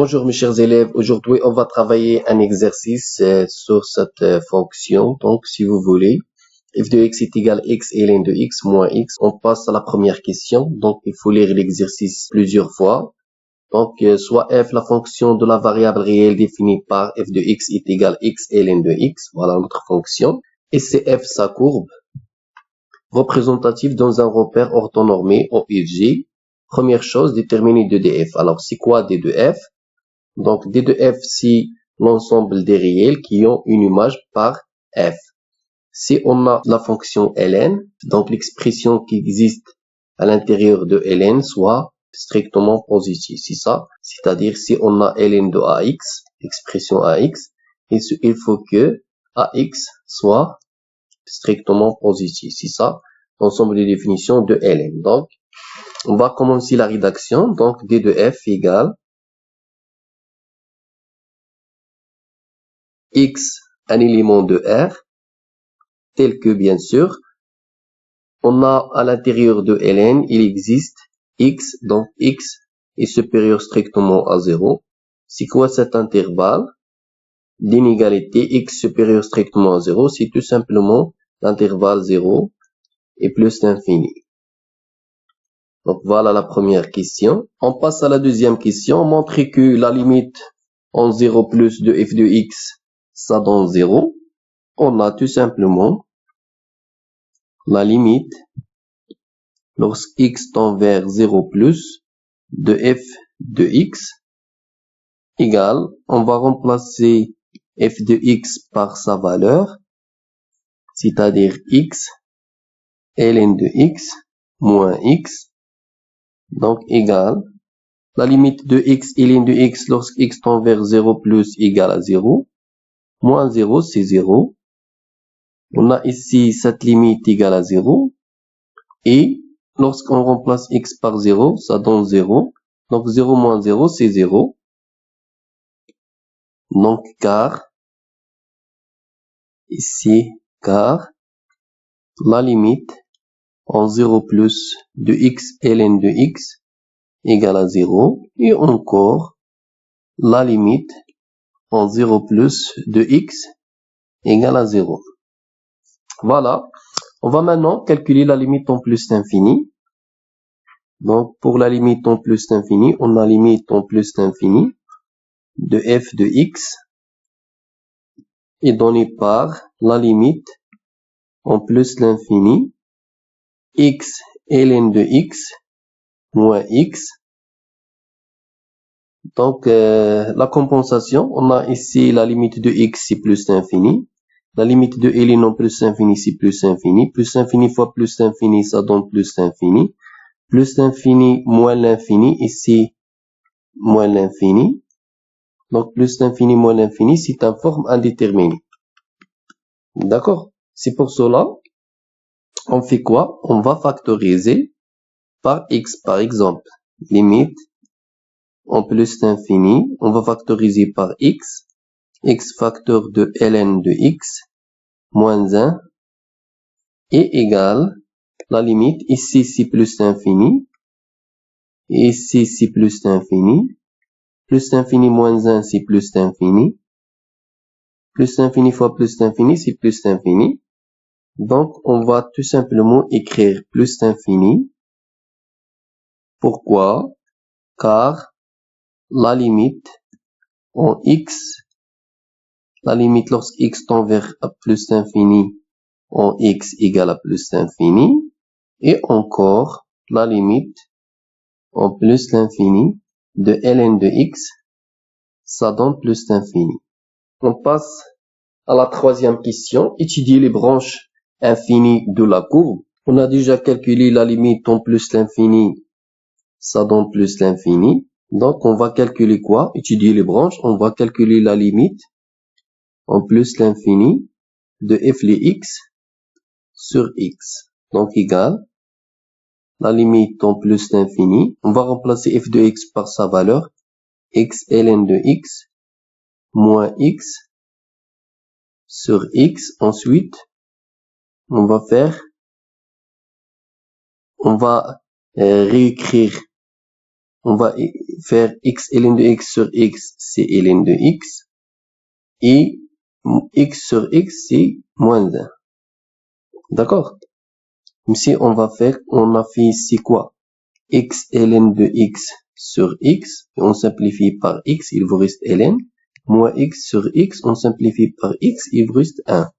Bonjour mes chers élèves, aujourd'hui on va travailler un exercice sur cette fonction. Donc si vous voulez, f de x est égal à x et ln de x moins x. On passe à la première question, donc il faut lire l'exercice plusieurs fois. Donc soit f la fonction de la variable réelle définie par f de x est égal à x et ln de x, voilà notre fonction. Et c'est f sa courbe représentative dans un repère orthonormé OFG. Première chose, déterminer d de f. Alors c'est quoi d de f? Donc, d de f, c'est l'ensemble des réels qui ont une image par f. Si on a la fonction ln, donc l'expression qui existe à l'intérieur de ln soit strictement positive. C'est ça. C'est-à-dire, si on a ln de ax, expression ax, il faut que ax soit strictement positif. C'est ça, l'ensemble des définitions de ln. Donc, on va commencer la rédaction. Donc, d de f égale x, un élément de R, tel que, bien sûr, on a à l'intérieur de ln, il existe x, donc x est supérieur strictement à 0. C'est quoi cet intervalle d'inégalité x supérieur strictement à 0? C'est tout simplement l'intervalle 0 et plus l'infini. Donc voilà la première question. On passe à la deuxième question. Montrer que la limite en 0 plus de f de x, ça donne 0. On a tout simplement la limite lorsque x tend vers 0 plus de f de x égale, on va remplacer f de x par sa valeur, c'est-à-dire x ln de x moins x, donc égale la limite de x ln de x lorsque x tend vers 0 plus égale à 0, moins 0 c'est 0. On a ici cette limite égale à 0 et lorsqu'on remplace x par 0, ça donne 0. Donc 0 moins 0 c'est 0. Donc car, ici, car la limite en 0 plus de x ln de x égale à 0. Et encore la limite en 0 plus de x égale à 0. Voilà. On va maintenant calculer la limite en plus l'infini. Donc, pour la limite en plus l'infini, on a limite en plus l'infini de f de x est donnée par la limite en plus l'infini x ln de x moins x. Donc, la compensation, on a ici la limite de x, c'est plus l'infini. La limite de ln en plus l'infini, c'est plus l'infini. Plus l'infini fois plus l'infini, ça donne plus l'infini. Plus l'infini moins l'infini, ici, moins l'infini. Donc, plus l'infini moins l'infini, c'est une forme indéterminée. D'accord? C'est pour cela, on fait quoi? On va factoriser par x, par exemple. Limite en plus l'infini, on va factoriser par x facteur de ln de x moins 1 est égal la limite, ici c'est plus l'infini, et ici c'est plus l'infini moins 1 c'est plus l'infini fois plus l'infini c'est plus l'infini. Donc on va tout simplement écrire plus l'infini. Pourquoi? Car la limite en x, la limite lorsque x tend vers plus l'infini en x égale à plus l'infini, et encore la limite en plus l'infini de ln de x, ça donne plus l'infini. On passe à la troisième question, étudier les branches infinies de la courbe. On a déjà calculé la limite en plus l'infini, ça donne plus l'infini. Donc on va calculer quoi? Étudier les branches, on va calculer la limite en plus l'infini de f de x sur x. Donc égal la limite en plus l'infini. On va remplacer f de x par sa valeur, x ln de x moins x sur x. Ensuite, on va réécrire on va faire x ln de x sur x, c'est ln de x. Et x sur x, c'est moins 1. D'accord? Ici, on a fait ici quoi? X ln de x sur x, on simplifie par x, il vous reste ln. Moins x sur x, on simplifie par x, il vous reste 1.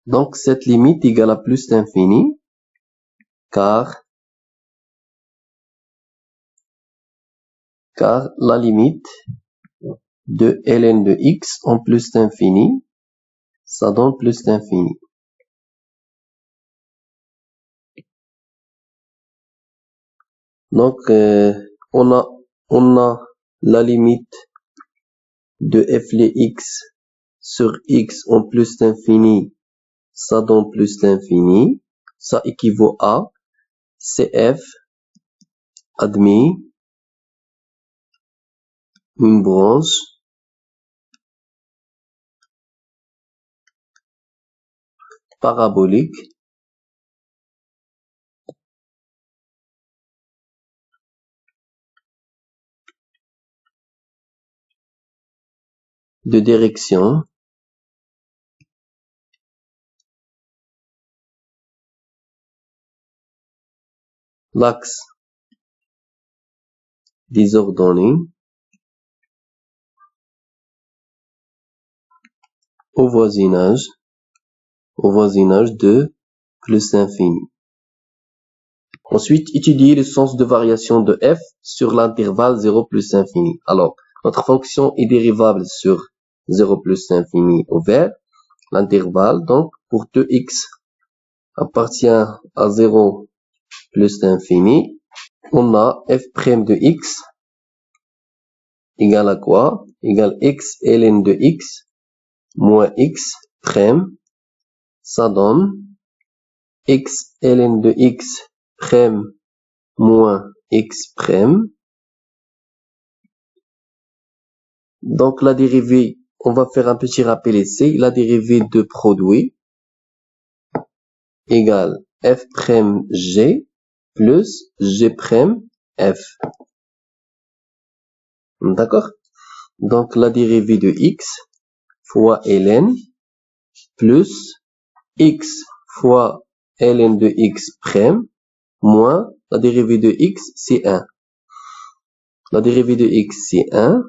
Donc, cette limite égale à plus d'infini, car la limite de ln de x en plus d'infini, ça donne plus d'infini. Donc, on a la limite de f les x sur x en plus d'infini, ça donne plus d'infini. Ça équivaut à cf admis une branche parabolique de direction l'axe des ordonnées au voisinage de plus infini. Ensuite, étudier le sens de variation de f sur l'intervalle 0 plus infini. Alors, notre fonction est dérivable sur 0 plus infini au vert, l'intervalle, donc pour 2x appartient à 0 plus infini, on a f' de x égale à quoi? Égale x ln de x moins x prime, ça donne x ln de x prime moins x prime. Donc la dérivée, on va faire un petit rappel ici, la dérivée de produit égale f'g plus g'(f). D'accord? Donc la dérivée de x fois ln plus x fois ln de x prime moins la dérivée de x, c'est 1. La dérivée de x, c'est 1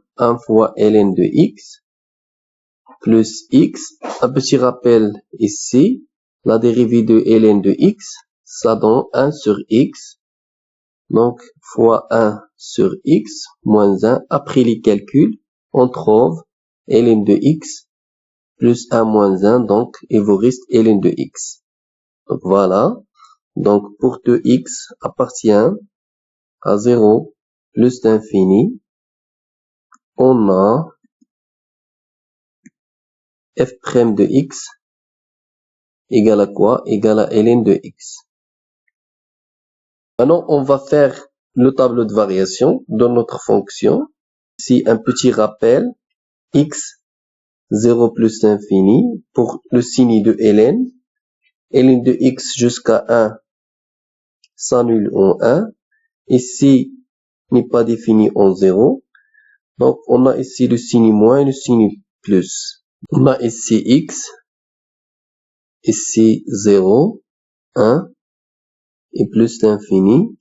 fois ln de x plus x. Un petit rappel ici, la dérivée de ln de x, ça donne 1 sur x. Donc, fois 1 sur x moins 1. Après les calculs, on trouve ln de x plus 1 moins 1. Donc, il vous reste ln de x. Donc, voilà. Donc, pour 2x appartient à 0 plus d'infini, on a f' de x égale à quoi? Égale à ln de x. Maintenant, on va faire le tableau de variation de notre fonction. Ici, un petit rappel, x 0 plus infini pour le signe de ln. Ln de x jusqu'à 1 s'annule en 1. Ici, n'est pas défini en 0. Donc, on a ici le signe moins et le signe plus. On a ici x, ici 0, 1 et plus d'infini.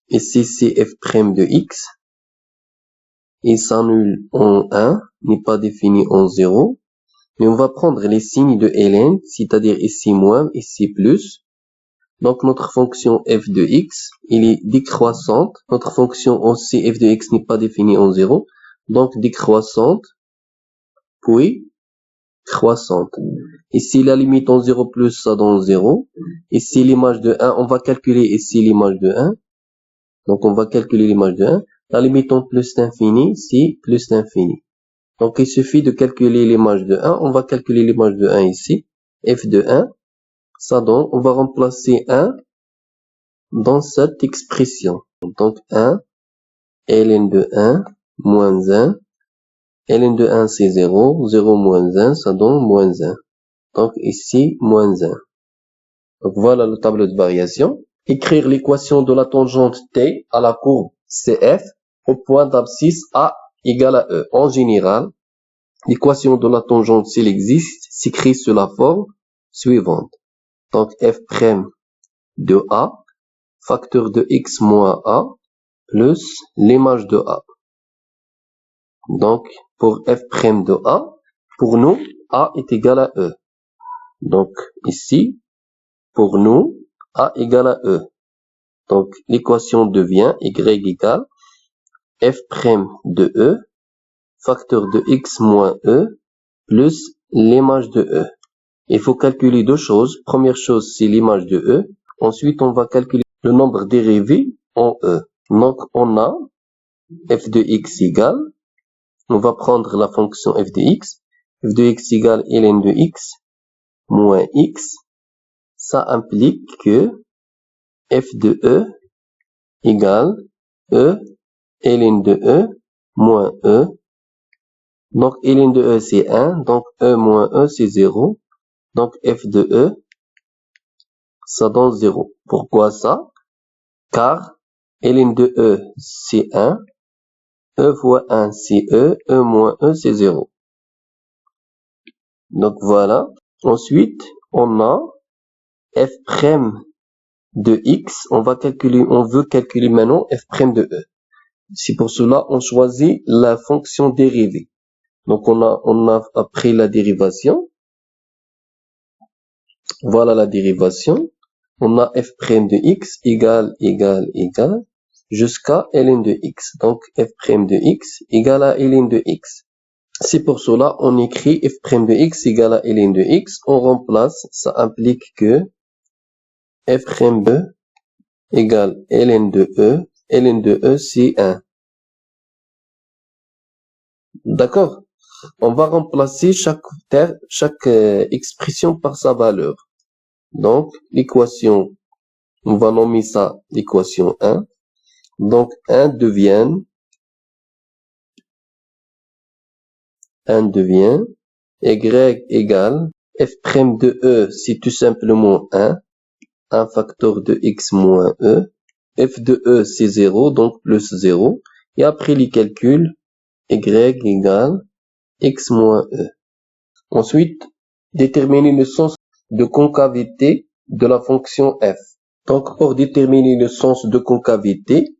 Ici, c'est f' de x. Il s'annule en 1, n'est pas défini en 0. Mais on va prendre les signes de ln, c'est-à-dire ici moins, ici plus. Donc, notre fonction f de x, il est décroissante. Notre fonction aussi f de x n'est pas définie en 0. Donc, décroissante, puis croissante. Ici, la limite en 0 plus, ça donne 0. Ici, l'image de 1, on va calculer ici l'image de 1. Donc, on va calculer l'image de 1. La limite en plus d'infini, c'est plus d'infini. Donc, il suffit de calculer l'image de 1. On va calculer l'image de 1 ici. f de 1, ça donne, on va remplacer 1 dans cette expression. Donc, 1, ln de 1, moins 1. ln de 1, c'est 0. 0 moins 1, ça donne moins 1. Donc, ici, moins 1. Donc voilà le tableau de variation. Écrire l'équation de la tangente T à la courbe CF au point d'abscisse A égale à E. En général, l'équation de la tangente, s'il existe, s'écrit sous la forme suivante. Donc f' de A, facteur de x moins A, plus l'image de A. Donc, pour f' de A, pour nous, A est égal à E. Donc, ici, pour nous, A égale à E. Donc, l'équation devient y égale f' de E, facteur de x moins E, plus l'image de E. Il faut calculer deux choses. Première chose, c'est l'image de E. Ensuite, on va calculer le nombre dérivé en E. Donc, on a f de x égale, on va prendre la fonction f de x. F de x égale ln de x moins x. Ça implique que f de E égale E ln de E moins E. Donc, ln de E, c'est 1. Donc, E moins E, c'est 0. Donc, f de E, ça donne 0. Pourquoi ça? Car ln de E, c'est 1. E fois 1, c'est E. E moins E, c'est 0. Donc, voilà. Ensuite, on a f' de x. On veut calculer maintenant f' de E. C'est pour cela on choisit la fonction dérivée. Donc, on a pris la dérivation. Voilà la dérivation. On a f' de x égale jusqu'à ln de x. Donc, f' de x égale à ln de x. C'est pour cela on écrit f' de x égale à ln de x. On remplace, ça implique que f' de égale ln de E. ln de E, c'est 1. D'accord? On va remplacer chaque expression par sa valeur. Donc, l'équation, on va nommer ça l'équation 1. Donc, 1 devient y égale f' de E, c'est tout simplement 1. Un facteur de x moins E. F de E, c'est 0, donc plus 0. Et après les calculs, y égale x moins E. Ensuite, déterminer le sens de concavité de la fonction f. Donc, pour déterminer le sens de concavité,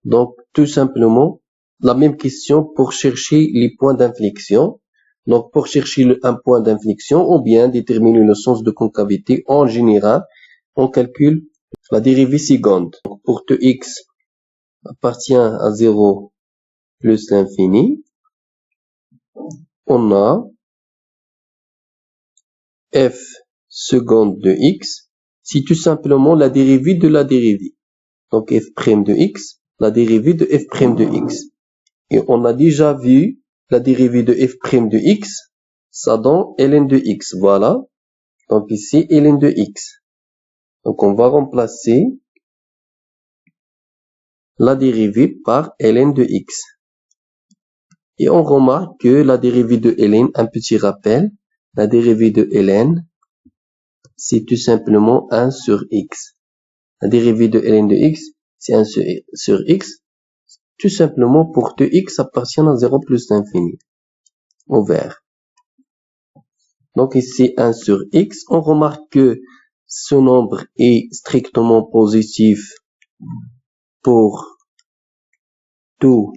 donc tout simplement, la même question pour chercher les points d'inflexion. Donc, pour chercher un point d'inflexion ou bien déterminer le sens de concavité, en général, on calcule la dérivée seconde. Donc, pour que x appartient à 0 plus l'infini, on a f seconde de x, c'est tout simplement la dérivée de la dérivée. Donc, f' de x, la dérivée de f' de x. Et on a déjà vu la dérivée de f' de x, ça donne ln de x. Voilà. Donc, ici, ln de x. Donc, on va remplacer la dérivée par ln de x. Et on remarque que la dérivée de ln, un petit rappel, la dérivée de ln, c'est tout simplement 1 sur x. La dérivée de ln de x, c'est 1 sur x, tout simplement pour que x appartient à 0 plus l'infini, au vert. Donc ici 1 sur x, on remarque que ce nombre est strictement positif pour tout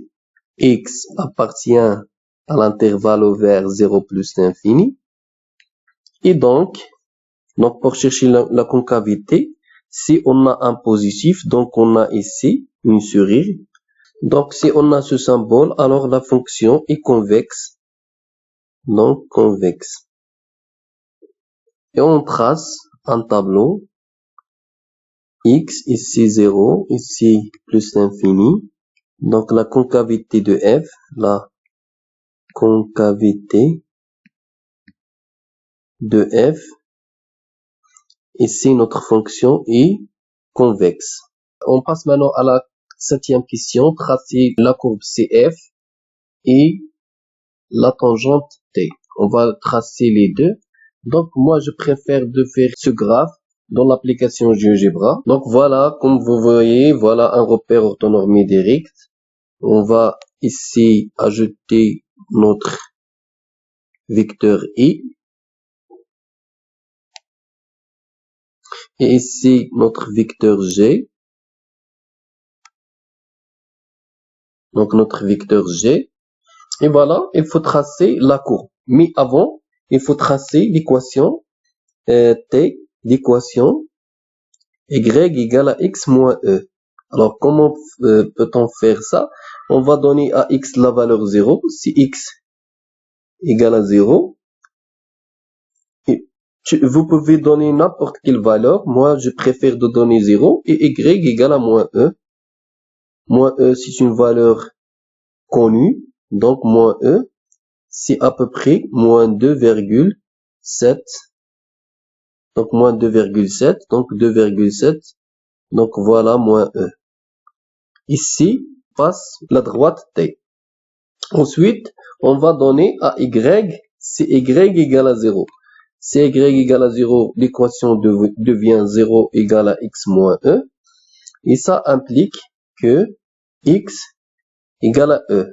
x appartient à l'intervalle au vert 0 plus l'infini. Et donc, pour chercher la concavité, si on a un positif, donc on a ici une souris. Donc, si on a ce symbole, alors la fonction est convexe. Donc, convexe. Et on trace un tableau. X, ici 0, ici plus l'infini. Donc, la concavité de f, la concavité de f. Ici, notre fonction est convexe. On passe maintenant à la 7e question. Tracer la courbe CF et la tangente T. On va tracer les deux. Donc, moi, je préfère de faire ce graphe dans l'application GeoGebra. Donc voilà, comme vous voyez, voilà un repère orthonormé direct. On va ici ajouter notre vecteur I. Et ici notre vecteur G. Donc notre vecteur G. Et voilà, il faut tracer la courbe. Mais avant, il faut tracer l'équation T, l'équation y égale à x moins e. Alors, comment peut-on faire ça? On va donner à x la valeur 0. Si x égale à 0, vous pouvez donner n'importe quelle valeur. Moi, je préfère de donner 0 et y égale à moins e. Moins e, c'est une valeur connue. Donc, moins e, c'est à peu près moins 2,7. Donc, moins 2,7. Donc, 2,7. Donc, voilà, moins e. Ici, passe la droite T. Ensuite, on va donner à y, si y égale à 0. Si y égale à 0, l'équation devient 0 égale à x moins e. Et ça implique que x égale à e.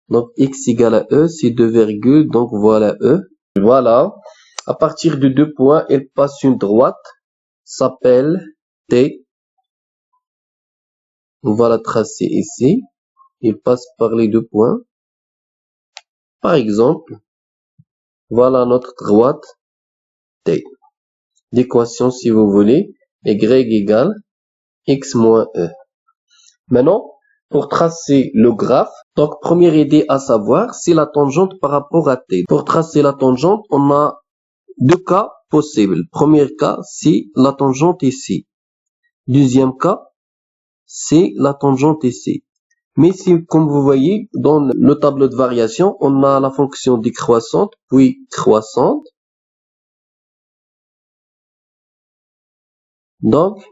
Donc, x égale à e, c'est 2 virgules, donc voilà e. Voilà. À partir de 2 points, elle passe une droite, s'appelle T. On va la tracer ici. Il passe par les 2 points. Par exemple, voilà notre droite T. L'équation, si vous voulez, y égale x moins e. Maintenant, pour tracer le graphe, donc première idée à savoir, c'est la tangente par rapport à T. Pour tracer la tangente, on a deux cas possibles. Premier cas, c'est la tangente ici. Deuxième cas, c'est la tangente ici. Mais si, comme vous voyez, dans le tableau de variation, on a la fonction décroissante, puis croissante. Donc,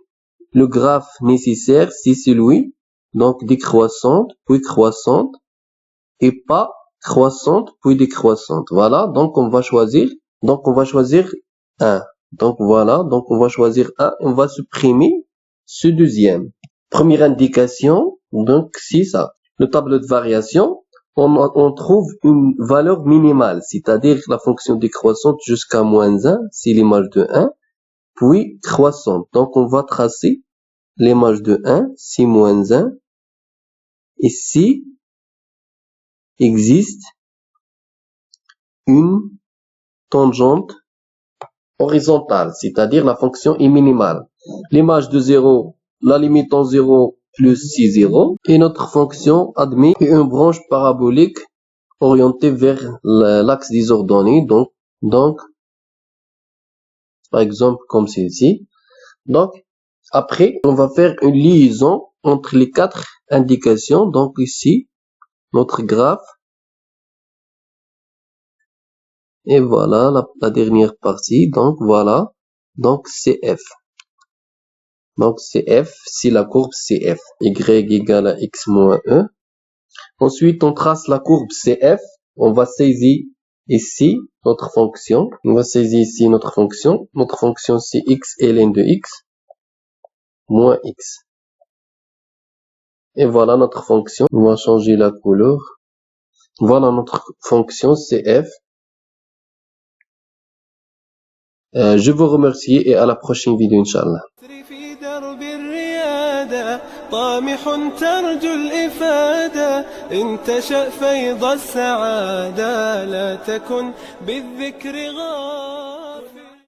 le graphe nécessaire, c'est celui, donc décroissante, puis croissante, et pas croissante, puis décroissante. Voilà, donc on va choisir 1. Donc voilà, donc on va choisir 1, on va supprimer ce deuxième. Première indication, donc c'est ça. Le tableau de variation, on trouve une valeur minimale, c'est-à-dire la fonction décroissante jusqu'à moins 1, c'est l'image de 1, puis croissante. Donc on va tracer l'image de 1, c'est moins 1, ici existe une tangente horizontale, c'est-à-dire la fonction est minimale. L'image de 0, la limite en 0 plus 6, 0. Et notre fonction admet une branche parabolique orientée vers l'axe des ordonnées. Donc, par exemple, comme celle-ci. Donc, après, on va faire une liaison entre les 4 indications. Donc, ici, notre graphe. Et voilà la dernière partie. Donc, voilà. Donc, CF. Donc, CF, c'est la courbe CF. Y égale à x moins e. Ensuite, on trace la courbe CF. On va saisir ici notre fonction. On va saisir ici notre fonction. Notre fonction, c'est x ln de x moins x. Et voilà notre fonction. On va changer la couleur. Voilà notre fonction CF. Je vous remercie et à la prochaine vidéo, Inch'Allah. طامح ترجو الإفادة إن تشأ فيض السعادة لا تكن بالذكر غافلا.